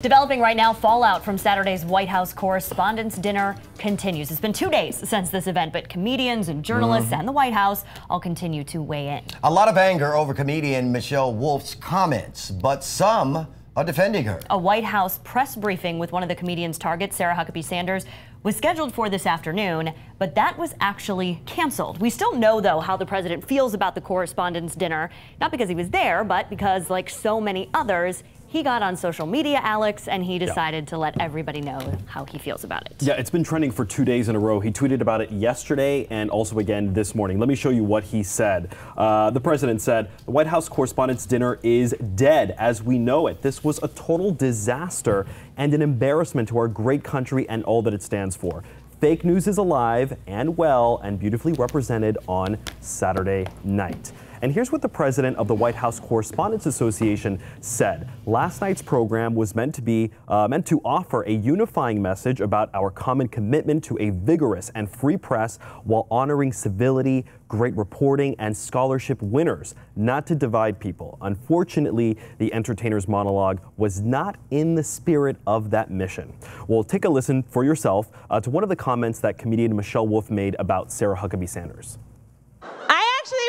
Developing right now, fallout from Saturday's White House Correspondents Dinner continues. It's been 2 days since this event, but comedians and journalists and the White House all continue to weigh in. A lot of anger over comedian Michelle Wolf's comments, but some are defending her. A White House press briefing with one of the comedian's targets, Sarah Huckabee-Sanders, was scheduled for this afternoon, but that was actually canceled. We still know, though, how the president feels about the Correspondents' Dinner, not because he was there, but because, like so many others, he got on social media, Alex, and he decided to let everybody know how he feels about it. Yeah, it's been trending for 2 days in a row. He tweeted about it yesterday and also again this morning. Let me show you what he said. The president said, "The White House Correspondents' Dinner is dead as we know it. This was a total disaster and an embarrassment to our great country and all that it stands for. Fake news is alive and well and beautifully represented on Saturday night." And here's what the president of the White House Correspondents Association said. Last night's program was meant to offer a unifying message about our common commitment to a vigorous and free press while honoring civility, great reporting, and scholarship winners, not to divide people. Unfortunately, the entertainer's monologue was not in the spirit of that mission. Well, take a listen for yourself to one of the comments that comedian Michelle Wolf made about Sarah Huckabee-Sanders.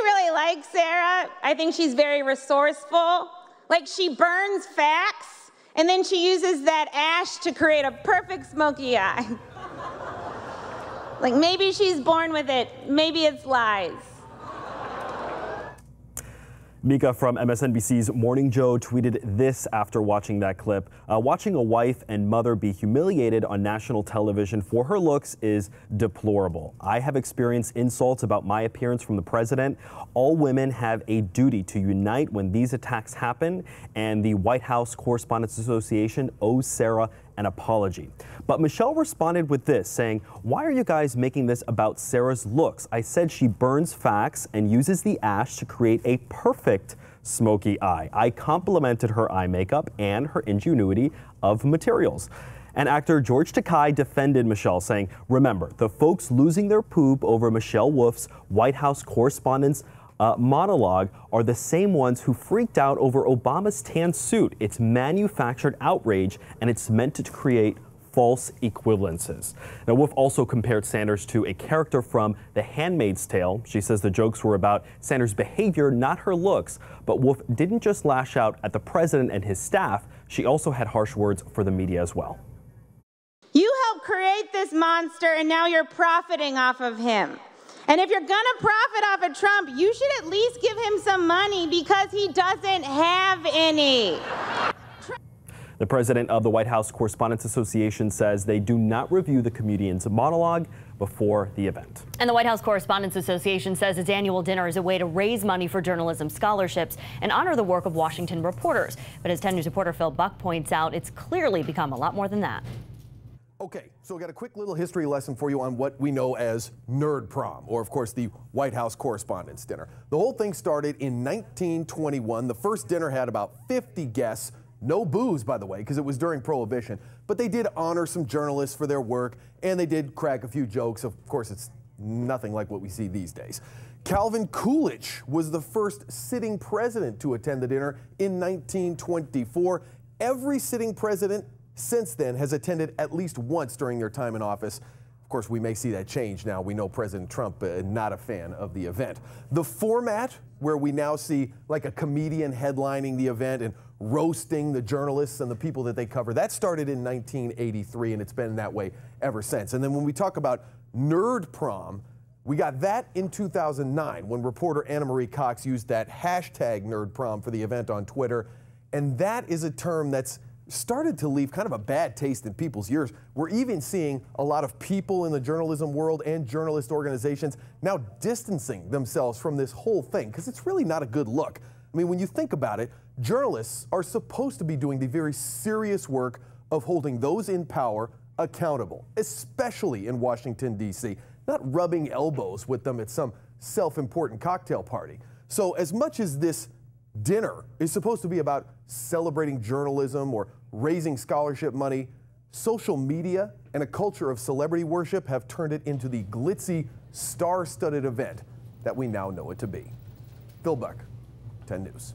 Really like Sarah. I think she's very resourceful. Like, she burns facts and then she uses that ash to create a perfect smoky eye. Like, maybe she's born with it, maybe it's lies. Mika from MSNBC's Morning Joe tweeted this after watching that clip. Watching a wife and mother be humiliated on national television for her looks is deplorable. I have experienced insults about my appearance from the president. All women have a duty to unite when these attacks happen, and the White House Correspondents Association owes Sarah an apology. But Michelle responded with this, saying, "Why are you guys making this about Sarah's looks? I said she burns facts and uses the ash to create a perfect smoky eye. I complimented her eye makeup and her ingenuity of materials." And actor George Takei defended Michelle, saying, "Remember, the folks losing their poop over Michelle Wolf's White House Correspondents' monologue are the same ones who freaked out over Obama's tan suit. It's manufactured outrage, and it's meant to create false equivalences." Now, Wolf also compared Sanders to a character from The Handmaid's Tale. She says the jokes were about Sanders' behavior, not her looks. But Wolf didn't just lash out at the president and his staff. She also had harsh words for the media as well. You helped create this monster, and now you're profiting off of him. And if you're gonna profit off of Trump, you should at least give him some money because he doesn't have any. The president of the White House Correspondents Association says they do not review the comedian's monologue before the event. And the White House Correspondents Association says its annual dinner is a way to raise money for journalism scholarships and honor the work of Washington reporters. But as 10 News reporter Phil Buck points out, it's clearly become a lot more than that. Okay, so we got a quick little history lesson for you on what we know as Nerd Prom, or of course the White House Correspondents' Dinner. The whole thing started in 1921. The first dinner had about 50 guests. No booze, by the way, because it was during Prohibition. But they did honor some journalists for their work, and they did crack a few jokes. Of course, it's nothing like what we see these days. Calvin Coolidge was the first sitting president to attend the dinner in 1924. Every sitting president since then has attended at least once during their time in office. Of course, we may see that change now. We know President Trump not a fan of the event. The format, where we now see like a comedian headlining the event and roasting the journalists and the people that they cover, that started in 1983, and it's been that way ever since. And then when we talk about Nerd Prom, we got that in 2009 when reporter Anna Marie Cox used that hashtag Nerd Prom for the event on Twitter. And that is a term that's started to leave kind of a bad taste in people's ears. We're even seeing a lot of people in the journalism world and journalist organizations now distancing themselves from this whole thing because it's really not a good look. I mean, when you think about it, journalists are supposed to be doing the very serious work of holding those in power accountable, especially in Washington, D.C., not rubbing elbows with them at some self-important cocktail party. So as much as this dinner is supposed to be about celebrating journalism or raising scholarship money, social media and a culture of celebrity worship have turned it into the glitzy, star-studded event that we now know it to be. Phil Buck, 10 News.